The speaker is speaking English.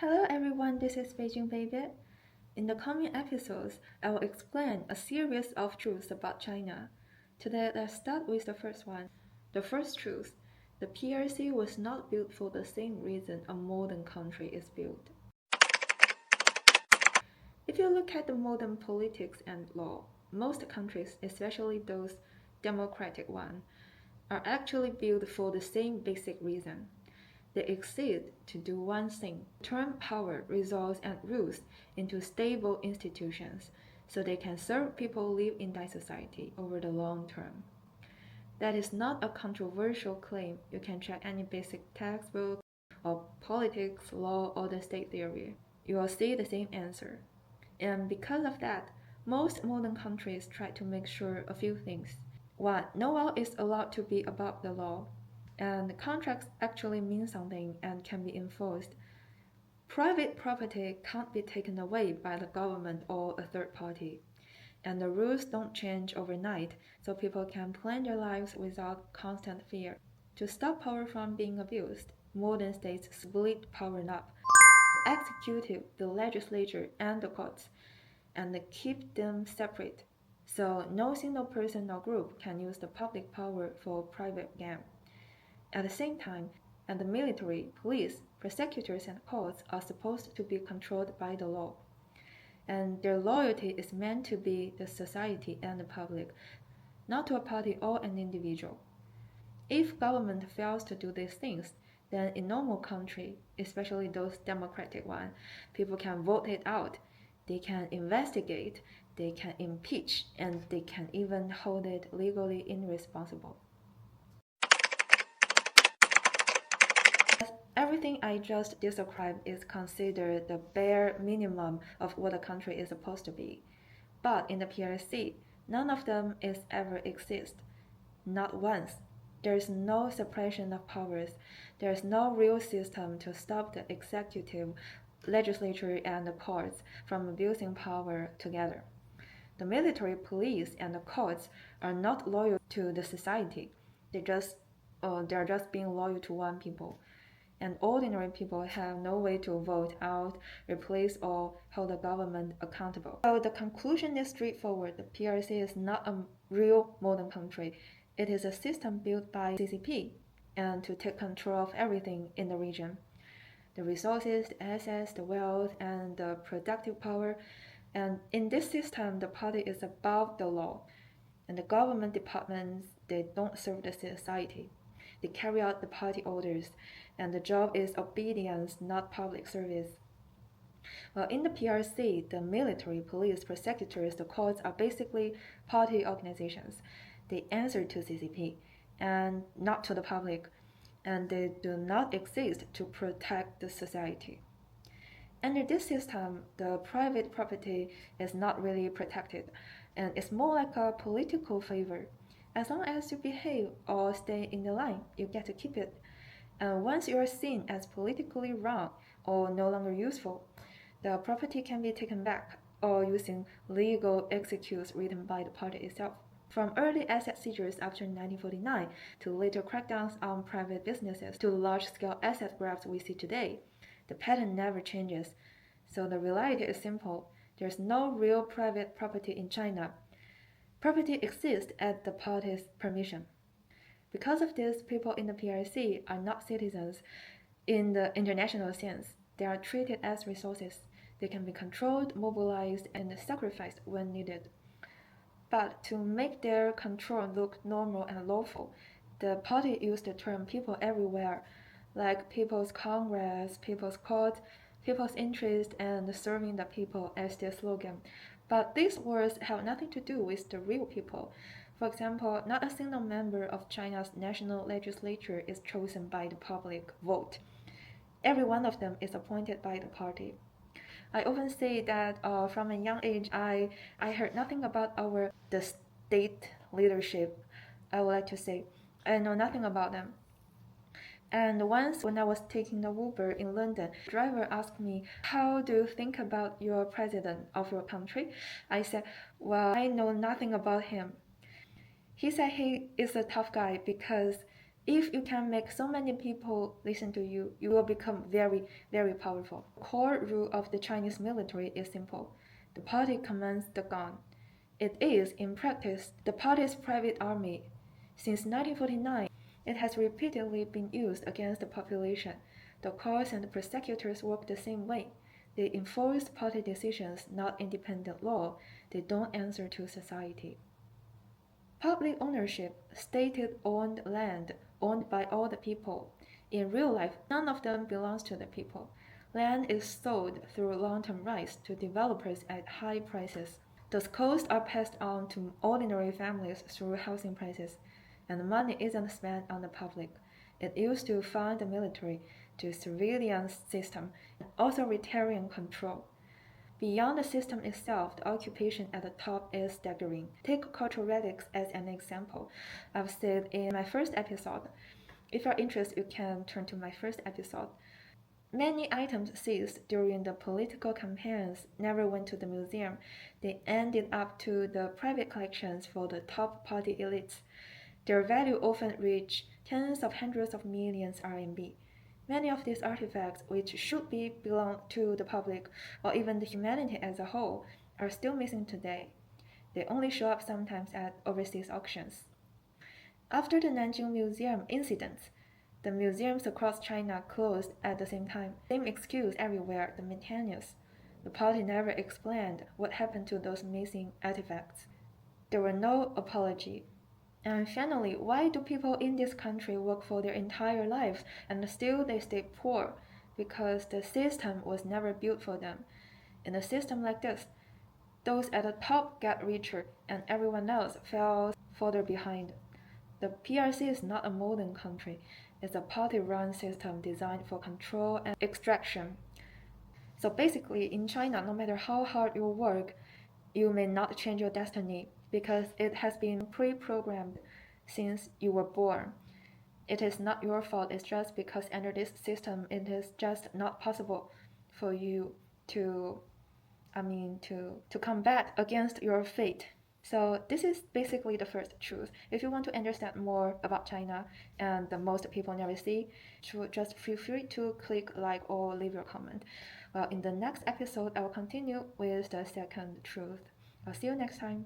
Hello everyone, this is Beijing Baby. In the coming episodes, I will explain a series of truths about China. Today, let's start with the first one. The first truth: the PRC was not built for the same reason a modern country is built. If you look at the modern politics and law, most countries, especially those democratic ones, are actually built for the same basic reason. They exist to do one thing: turn power, resource, and rules into stable institutions so they can serve people who live in that society over the long term. That is not a controversial claim. You can check any basic textbook or politics, law, or the state theory. You will see the same answer. And because of that, most modern countries try to make sure a few things. One, no one is allowed to be above the law, and contracts actually mean something and can be enforced. Private property can't be taken away by the government or a third party, and the rules don't change overnight, so people can plan their lives without constant fear. To stop power from being abused, modern states split power up: the executive, the legislature, and the courts, and keep them separate, so no single person or group can use the public power for private gain. At the same time, and the military, police, prosecutors, and courts are supposed to be controlled by the law, and their loyalty is meant to be the society and the public, not to a party or an individual. If government fails to do these things, then in normal country, especially those democratic ones, people can vote it out, they can investigate, they can impeach, and they can even hold it legally irresponsible. Everything I just described is considered the bare minimum of what a country is supposed to be. But in the PRC, none of them is ever exist. Not once. There is no separation of powers. There is no real system to stop the executive, legislature, and the courts from abusing power together. The military, police, and the courts are not loyal to the society. They are just being loyal to one people. And ordinary people have no way to vote out, replace, or hold the government accountable. So the conclusion is straightforward. The PRC is not a real modern country. It is a system built by CCP and to take control of everything in the region: the resources, the assets, the wealth, and the productive power. And in this system, the party is above the law, and the government departments, they don't serve the society. They carry out the party orders, and the job is obedience, not public service. Well, in the PRC, the military, police, prosecutors, the courts are basically party organizations. They answer to CCP and not to the public, and they do not exist to protect the society. Under this system, the private property is not really protected, and it's more like a political favor. As long as you behave or stay in the line, you get to keep it. And once you are seen as politically wrong or no longer useful, the property can be taken back or using legal executes written by the party itself. From early asset seizures after 1949 to later crackdowns on private businesses to large-scale asset grabs we see today, the pattern never changes. So the reality is simple: there's no real private property in China. Property exists at the party's permission. Because of this, people in the PRC are not citizens in the international sense. They are treated as resources. They can be controlled, mobilized, and sacrificed when needed. But to make their control look normal and lawful, the party used the term people everywhere, like People's Congress, People's Court, People's Interest, and Serving the People as their slogan. But these words have nothing to do with the real people. For example, not a single member of China's national legislature is chosen by the public vote. Every one of them is appointed by the party. I often say that from a young age, I heard nothing about the state leadership. I would like to say I know nothing about them. And once when I was taking the Uber in London, the driver asked me, "How do you think about your president of your country?" I said, "Well, I know nothing about him." He said he is a tough guy because If you can make so many people listen to you, you will become very, very powerful. The core rule of the Chinese military is simple. The party commands the gun. It is, in practice, the party's private army. Since 1949, it has repeatedly been used against the population. The courts and the prosecutors work the same way. They enforce party decisions, not independent law. They don't answer to society. Public ownership, state-owned land, owned by all the people. In real life, none of them belongs to the people. Land is sold through long-term rights to developers at high prices. Those costs are passed on to ordinary families through housing prices, and the money isn't spent on the public. It used to fund the military, to surveillance system, and authoritarian control. Beyond the system itself, the occupation at the top is staggering. Take cultural relics as an example. I've said in my first episode. If you're interested, you can turn to my first episode. Many items seized during the political campaigns never went to the museum. They ended up to the private collections for the top party elites. Their value often reached tens of hundreds of millions RMB. Many of these artifacts, which should belong to the public or even the humanity as a whole, are still missing today. They only show up sometimes at overseas auctions. After the Nanjing Museum incident, the museums across China closed at the same time. Same excuse everywhere, the maintenance. The party never explained what happened to those missing artifacts. There were no apology. And finally, why do people in this country work for their entire lives and still they stay poor? Because the system was never built for them. In a system like this, those at the top get richer and everyone else falls further behind. The PRC is not a modern country. It's a party-run system designed for control and extraction. So basically, in China, no matter how hard you work, you may not change your destiny because it has been pre-programmed since you were born. It is not your fault, it's just because under this system, it is just not possible for you to combat against your fate. So this is basically the first truth. If you want to understand more about China and the most people never see, just feel free to click like or leave your comment. Well, in the next episode, I will continue with the second truth. I'll see you next time.